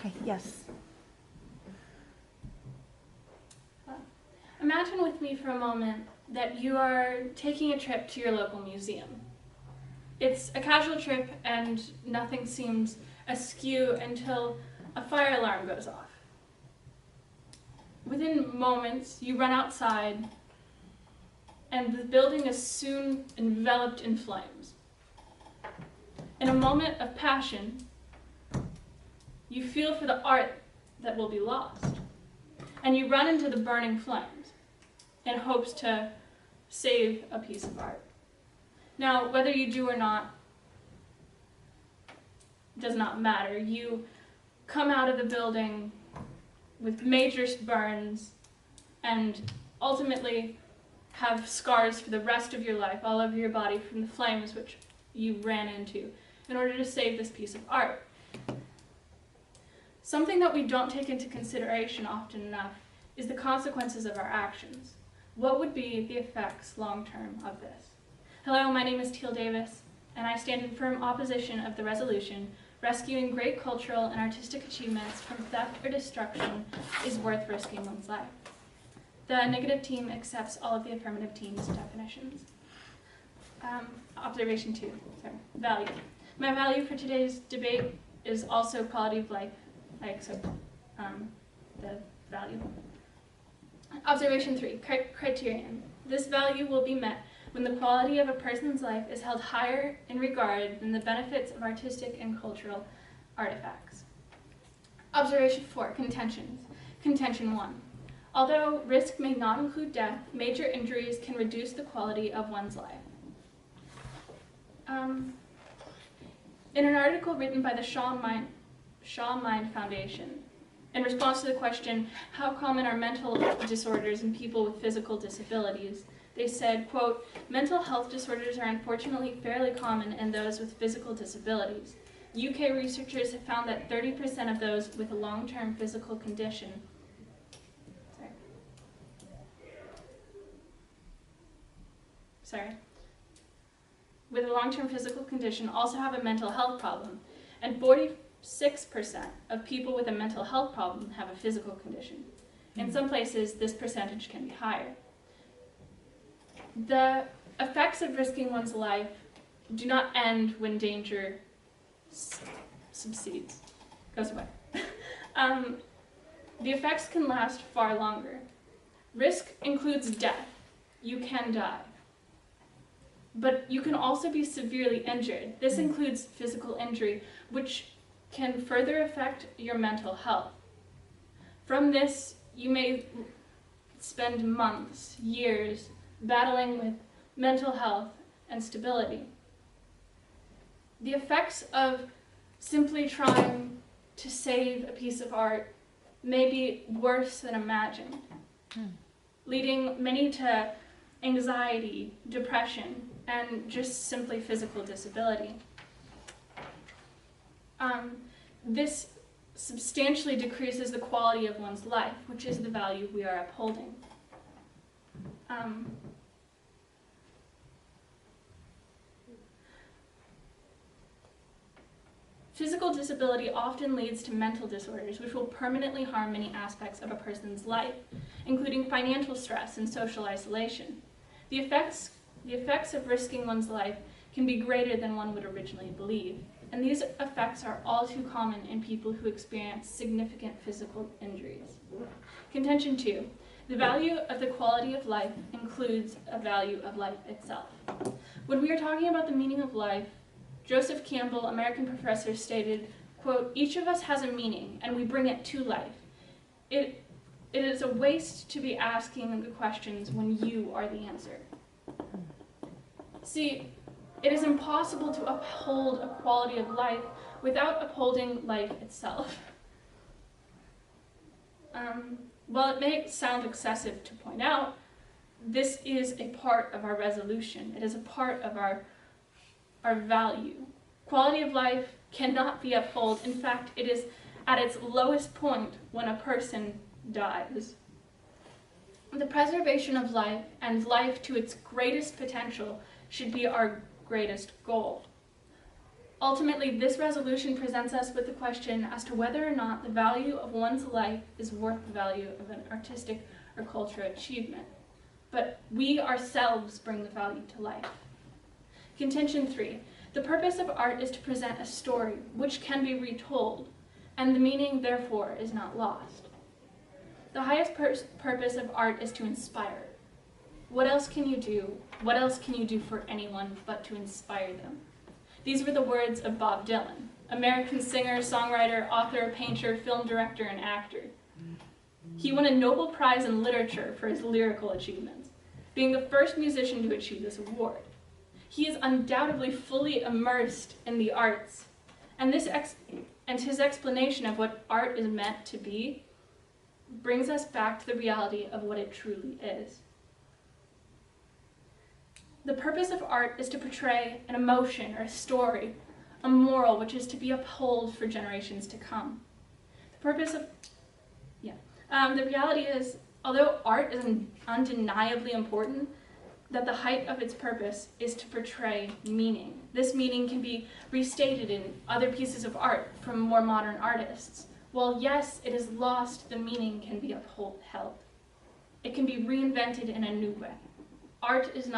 Okay, yes. Imagine with me for a moment that you are taking a trip to your local museum. It's a casual trip and nothing seems askew until a fire alarm goes off. Within moments, you run outside and the building is soon enveloped in flames. In a moment of passion, you feel for the art that will be lost, and you run into the burning flames in hopes to save a piece of art. Now, whether you do or not does not matter. You come out of the building with major burns and ultimately have scars for the rest of your life all over your body from the flames which you ran into in order to save this piece of art. Something that we don't take into consideration often enough is the consequences of our actions. What would be the effects long-term of this? Hello, my name is Teal Davis, and I stand in firm opposition of the resolution, rescuing great cultural and artistic achievements from theft or destruction is worth risking one's life. The negative team accepts all of the affirmative team's definitions. Observation 2, value. My value for today's debate is also quality of life. I accept the value. Observation 3, criterion. This value will be met when the quality of a person's life is held higher in regard than the benefits of artistic and cultural artifacts. Observation 4, contentions. Contention 1. Although risk may not include death, major injuries can reduce the quality of one's life. In an article written by the Shaw Mind Foundation, in response to the question, how common are mental disorders in people with physical disabilities, they said, quote, mental health disorders are unfortunately fairly common in those with physical disabilities. UK researchers have found that 30% of those with a long-term physical condition with a long-term physical condition also have a mental health problem, and 46% of people with a mental health problem have a physical condition. In some places, this percentage can be higher. The effects of risking one's life do not end when danger subsides, goes away. The effects can last far longer. Risk includes death. You can die. But you can also be severely injured. This includes physical injury, which can further affect your mental health. From this, you may spend months, years, battling with mental health and stability. The effects of simply trying to save a piece of art may be worse than imagined, leading many to anxiety, depression, and just simply physical disability. This substantially decreases the quality of one's life, which is the value we are upholding. Physical disability often leads to mental disorders, which will permanently harm many aspects of a person's life, including financial stress and social isolation. The effects of risking one's life can be greater than one would originally believe, and these effects are all too common in people who experience significant physical injuries. Contention 2. The value of the quality of life includes a value of life itself. When we are talking about the meaning of life, Joseph Campbell, American professor, stated, quote, each of us has a meaning, and we bring it to life. It is a waste to be asking the questions when you are the answer. See, it is impossible to uphold a quality of life without upholding life itself. While it may sound excessive to point out, this is a part of our resolution. It is a part of our value. Quality of life cannot be upheld. In fact, it is at its lowest point when a person dies. The preservation of life and life to its greatest potential should be our greatest goal. Ultimately, this resolution presents us with the question as to whether or not the value of one's life is worth the value of an artistic or cultural achievement. But we ourselves bring the value to life. Contention 3. The purpose of art is to present a story which can be retold, and the meaning, therefore, is not lost. The highest purpose of art is to inspire. What else can you do? What else can you do for anyone but to inspire them? These were the words of Bob Dylan, American singer, songwriter, author, painter, film director, and actor. He won a Nobel Prize in Literature for his lyrical achievements, being the first musician to achieve this award. He is undoubtedly fully immersed in the arts, and his explanation of what art is meant to be brings us back to the reality of what it truly is. The purpose of art is to portray an emotion or a story, a moral which is to be upheld for generations to come. The reality is, although art is undeniably important, that the height of its purpose is to portray meaning. This meaning can be restated in other pieces of art from more modern artists. While yes, it is lost, the meaning can be upheld. It can be reinvented in a new way. Art is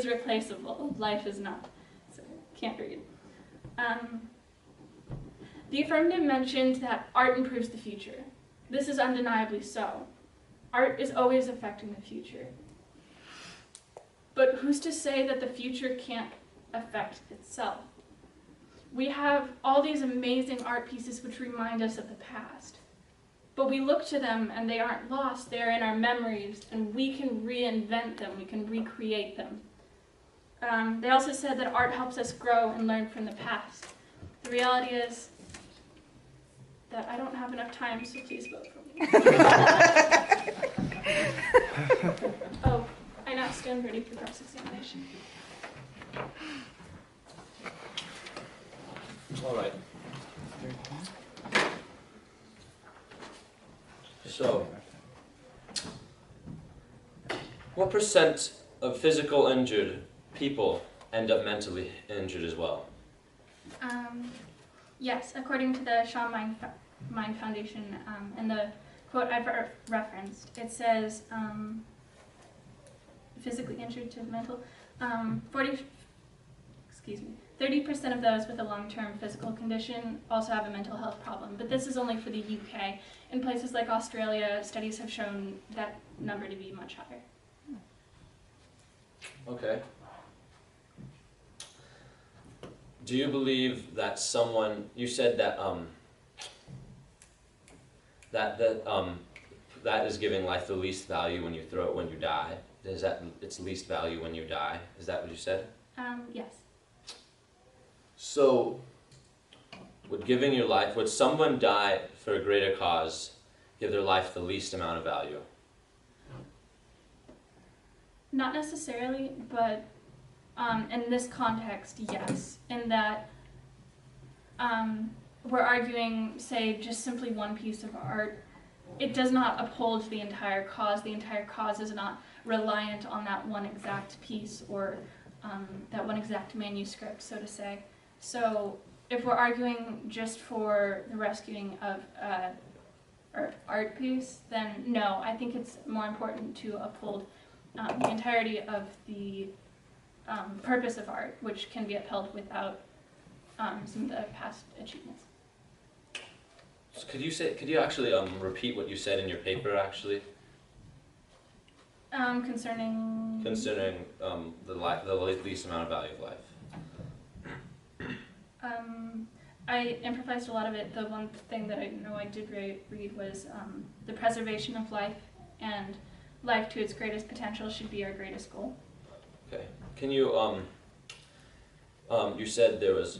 replaceable, life is not. So, can't read. The affirmative mentioned that art improves the future. This is undeniably so. Art is always affecting the future. But who's to say that the future can't affect itself? We have all these amazing art pieces which remind us of the past. But we look to them and they aren't lost, they're in our memories, and we can reinvent them, we can recreate them. They also said that art helps us grow and learn from the past. The reality is that I don't have enough time, so please vote for me. Oh, I now stand ready for cross-examination. All right. So, what percent of physical injured people end up mentally injured as well? Yes, according to the Shaw Mind Foundation, and the quote I've referenced, it says physically injured to mental, 30% of those with a long-term physical condition also have a mental health problem, but this is only for the UK. In places like Australia, studies have shown that number to be much higher. Okay. Do you believe that someone, you said that that is giving life the least value when you throw it when you die? Is that its least value when you die? Is that what you said? Yes. So, would someone die for a greater cause, give their life the least amount of value? Not necessarily, but in this context, yes. In that we're arguing, say, just simply one piece of art. It does not uphold the entire cause. The entire cause is not reliant on that one exact piece or that one exact manuscript, so to say. So if we're arguing just for the rescuing of an art piece, then no, I think it's more important to uphold the entirety of the purpose of art, which can be upheld without some of the past achievements. So could you actually repeat what you said in your paper actually? Concerning the least amount of value of life. I improvised a lot of it. The one thing that I know I did read was the preservation of life, and life to its greatest potential should be our greatest goal. Okay. Can you you said there was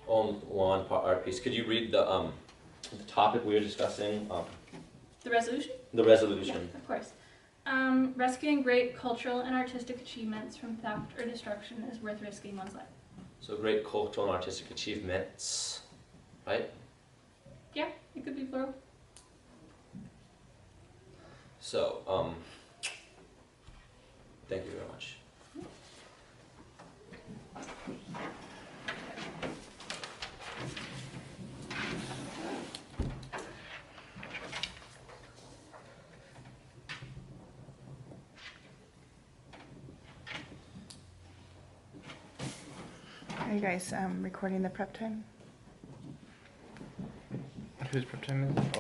only one art piece. Could you read the topic we were discussing? The resolution? The resolution. Yeah, of course. Rescuing great cultural and artistic achievements from theft or destruction is worth risking one's life. So great cultural and artistic achievements, right? Yeah, it could be plural. So, thank you very much. Are you guys recording the prep time? Whose prep time is it?